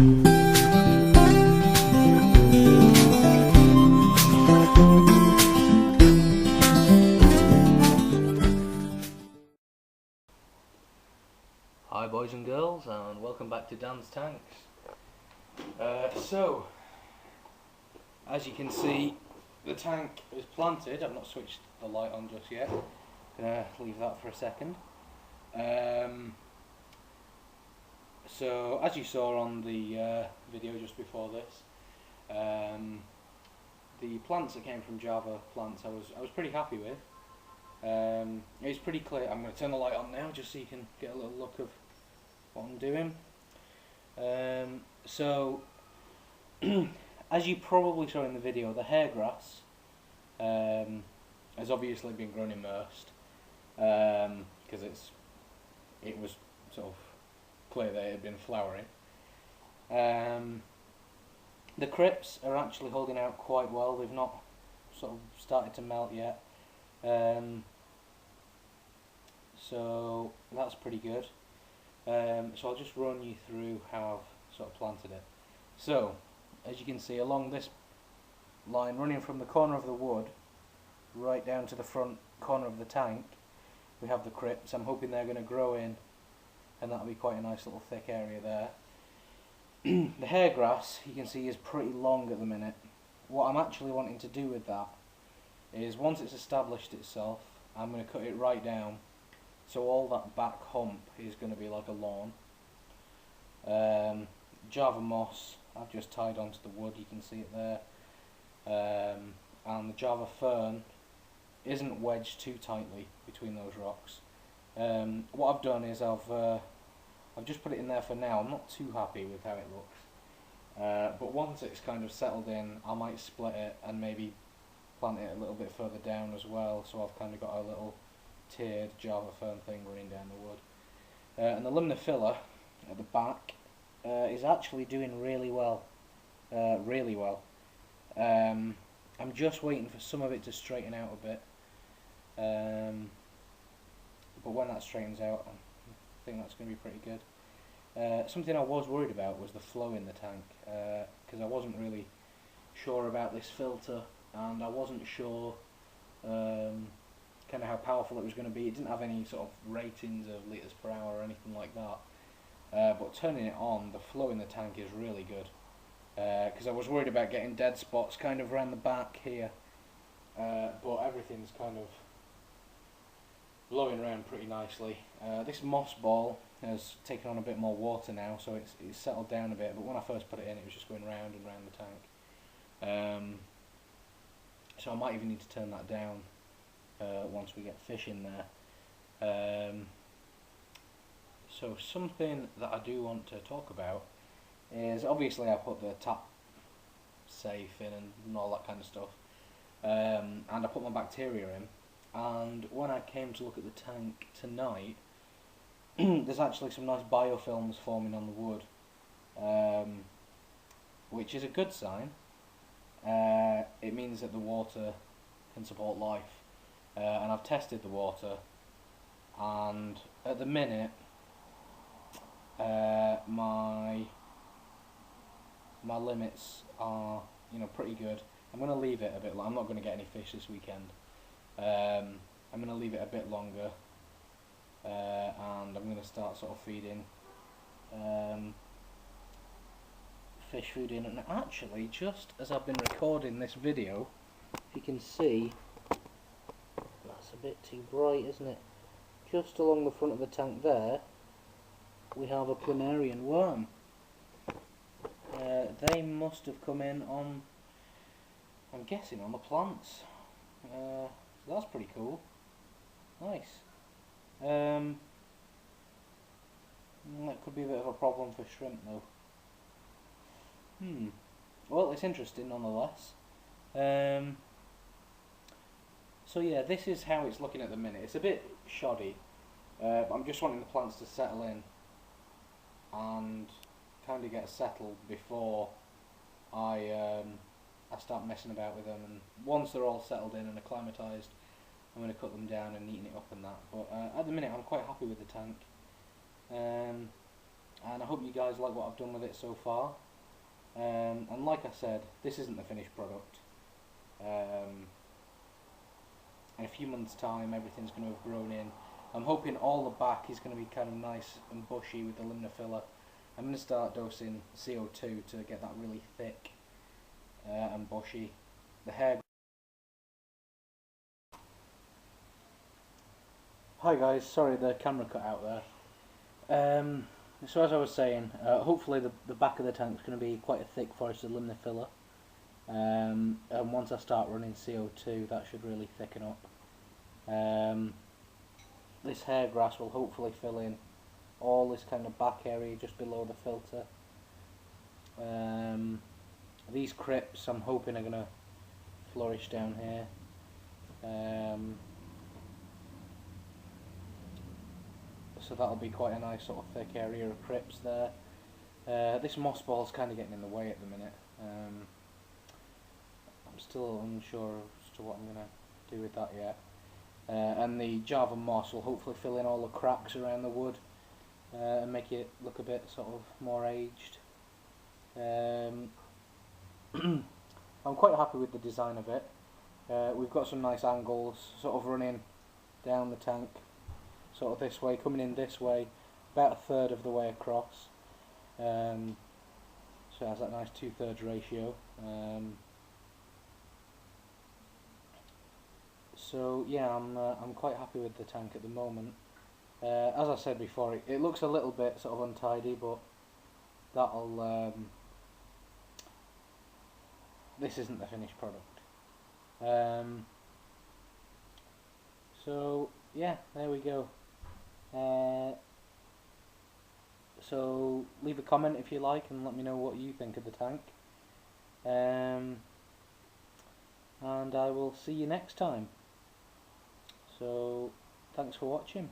Hi boys and girls, and welcome back to Dan's Tanks. So, as you can see, the tank is planted. I've not switched the light on just yet. Gonna leave that for a second. So, as you saw on the video just before this, the plants that came from Java plants I was pretty happy with. It's pretty clear. I'm going to turn the light on now just so you can get a little look of what I'm doing. So as you probably saw in the video, the hairgrass has obviously been grown immersed because it was sort of clear that it had been flowering. The crypts are actually holding out quite well. They've not sort of started to melt yet. So that's pretty good. So I'll just run you through how I've sort of planted it. So as you can see, along this line running from the corner of the wood right down to the front corner of the tank, we have the crypts. I'm hoping they're going to grow in, and that'll be quite a nice little thick area there. The hairgrass, you can see, is pretty long at the minute. What I'm actually wanting to do with that is, once it's established itself, I'm going to cut it right down, so all that back hump is going to be like a lawn. Java moss I've just tied onto the wood, you can see it there, and the Java fern isn't wedged too tightly between those rocks. What I've done is I've just put it in there for now. I'm not too happy with how it looks, but once it's kind of settled in, I might split it and maybe plant it a little bit further down as well, so I've kind of got a little tiered Java fern thing running down the wood. And the limner filler at the back is actually doing really well, I'm just waiting for some of it to straighten out a bit, but when that straightens out, I think that's going to be pretty good. Something I was worried about was the flow in the tank, because I wasn't really sure about this filter, and I wasn't sure kind of how powerful it was going to be. It didn't have any sort of ratings of litres per hour or anything like that, but turning it on, the flow in the tank is really good, because I was worried about getting dead spots kind of around the back here, but everything's kind of blowing around pretty nicely. This moss ball has taken on a bit more water now, so it's settled down a bit, but when I first put it in, it was just going round and round the tank. So I might even need to turn that down once we get fish in there. So something that I do want to talk about is, obviously I put the tap safe in and all that kind of stuff, and I put my bacteria in, and when I came to look at the tank tonight, there's actually some nice biofilms forming on the wood, which is a good sign. It means that the water can support life, and I've tested the water, and at the minute my limits are, pretty good. I'm going to leave it a bit. I'm not going to get any fish this weekend. I'm going to leave it a bit longer, and I'm going to start sort of feeding fish food in. And actually, just as I've been recording this video, if you can see, that's a bit too bright, isn't it? Just along the front of the tank there, we have a planarian worm. They must have come in on, I'm guessing, on the plants. So that's pretty cool. Nice. That could be a bit of a problem for shrimp though. Well, it's interesting nonetheless. So yeah, this is how it's looking at the minute. It's a bit shoddy, but I'm just wanting the plants to settle in and kind of get settled before I start messing about with them. And once they're all settled in and acclimatised, I'm going to cut them down and neaten it up and that. But at the minute, I'm quite happy with the tank. and I hope you guys like what I've done with it so far. And like I said, this isn't the finished product. In a few months' time, everything's going to have grown in. I'm hoping all the back is going to be kind of nice and bushy with the limner filler. I'm going to start dosing CO2 to get that really thick and bushy. The hair. Hi guys, sorry the camera cut out there. So as I was saying, hopefully the back of the tank is going to be quite a thick forested limner filler. And once I start running CO2, that should really thicken up. This hair grass will hopefully fill in all this kind of back area just below the filter. These crypts I'm hoping are going to flourish down here. So that'll be quite a nice sort of thick area of crypts there. This moss ball's kind of getting in the way at the minute. I'm still unsure as to what I'm going to do with that yet. And the Java moss will hopefully fill in all the cracks around the wood and make it look a bit sort of more aged. I'm quite happy with the design of it. We've got some nice angles sort of running down the tank, sort of this way, coming in this way, about a third of the way across. So it has that nice 2/3 ratio. So yeah, I'm quite happy with the tank at the moment. As I said before, it looks a little bit sort of untidy, but that'll this isn't the finished product. So yeah, there we go. So leave a comment if you like and let me know what you think of the tank. And I will see you next time. So thanks for watching.